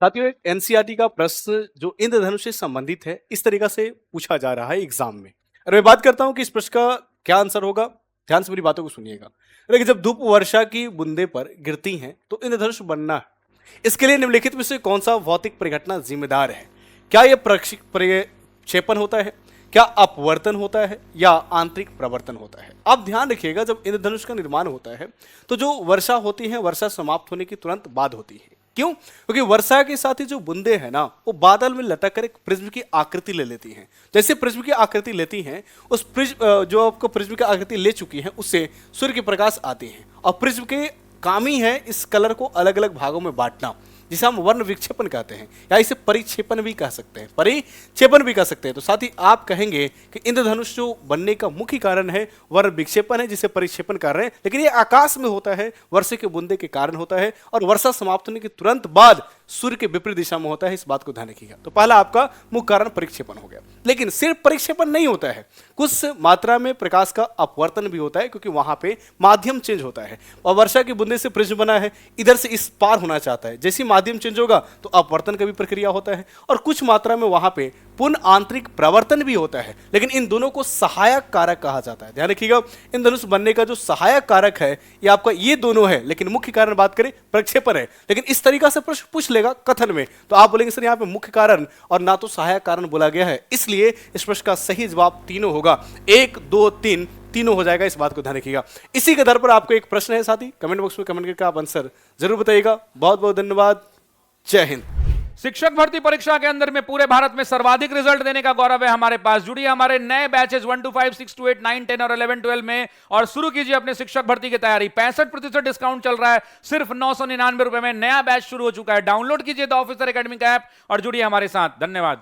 साथियों, एक एनसीईआरटी का प्रश्न जो इंद्रधनुष से संबंधित है, इस तरीका से पूछा जा रहा है एग्जाम में। और मैं बात करता हूं कि इस प्रश्न का क्या आंसर होगा। ध्यान से मेरी बातों को सुनिएगा। देखिए, जब धूप वर्षा की बूंदे पर गिरती हैं तो इंद्रधनुष बनना है। इसके लिए निम्नलिखित में से कौन सा भौतिक परिघटना जिम्मेदार है? क्या यह प्रक्षेपण होता है, क्या अपवर्तन होता है, या आंतरिक प्रवर्तन होता है? आप ध्यान रखिएगा, जब इंद्रधनुष का निर्माण होता है तो जो वर्षा होती है, वर्षा समाप्त होने की तुरंत बाद होती है। क्यों? क्योंकि वर्षा के साथ ही जो बूंदे हैं ना, वो बादल में लटक कर एक प्रिज्म की आकृति ले लेती हैं। जैसे प्रिज्म की आकृति लेती हैं, उस प्रिज्म जो आपको प्रिज्म की आकृति ले चुकी है, उससे सूर्य के प्रकाश आते हैं। और प्रिज्म के काम ही है इस कलर को अलग अलग भागों में बांटना, जिसे हम वर्ण विक्षेपण कहते हैं, या इसे परिक्षेपण भी कह सकते हैं, परिक्षेपण भी कह सकते हैं। तो साथ ही आप कहेंगे कि इंद्रधनुष जो बनने का मुख्य कारण है वर्ण विक्षेपण है, जिसे परिक्षेपण कर रहे हैं, लेकिन ये आकाश में होता है, वर्षा के बूंदे के कारण होता है, और वर्षा समाप्त होने के तुरंत बाद सूर्य के विपरीत दिशा में होता है। इस बात को ध्यान रखिएगा। तो पहला आपका मुख्य कारण परिक्षेपण हो गया। लेकिन सिर्फ परिक्षेपण नहीं होता है, कुछ मात्रा में प्रकाश का अपवर्तन भी होता है, क्योंकि वहां पे माध्यम चेंज होता है। और वर्षा के बूंदे से प्रिज्म बना है, इधर से इस पार होना चाहता है। जैसे माध्यम चेंज होगा तो अपवर्तन का भी प्रक्रिया होता है, और कुछ मात्रा में वहां पे पुनः आंतरिक प्रवर्तन भी होता है। लेकिन इन दोनों को सहायक कारक कहा जाता है। ध्यान रखिएगा, इंद्रधनुष बनने का जो सहायक कारक है ये आपका ये दोनों है, लेकिन मुख्य कारण बात करें प्रक्षेपण है। लेकिन इस तरीका से प्रश्न पूछ लेगा कथन में, तो आप बोलेंगे सर यहाँ पे मुख्य कारण और ना तो सहायक कारण बोला गया है, इसलिए इस प्रश्न का सही जवाब तीनों होगा। 1, 2, 3 तीनों हो जाएगा। इस बात को ध्यान रखिएगा। इसी के आधार पर आपको एक प्रश्न है साथी, कमेंट बॉक्स में कमेंट करके आप आंसर जरूर बताइएगा। बहुत बहुत धन्यवाद। जय हिंद। शिक्षक भर्ती परीक्षा के अंदर में पूरे भारत में सर्वाधिक रिजल्ट देने का गौरव है हमारे पास। जुड़िए हमारे नए बैचेस 1 to 5, 6 to 8, 9, 10 और 11, 12 में और शुरू कीजिए अपने शिक्षक भर्ती की तैयारी। 65% डिस्काउंट चल रहा है, सिर्फ 999 रुपए में नया बैच शुरू हो चुका है। डाउनलोड कीजिए द ऑफिसर एकेडमी का ऐप और जुड़िए हमारे साथ। धन्यवाद।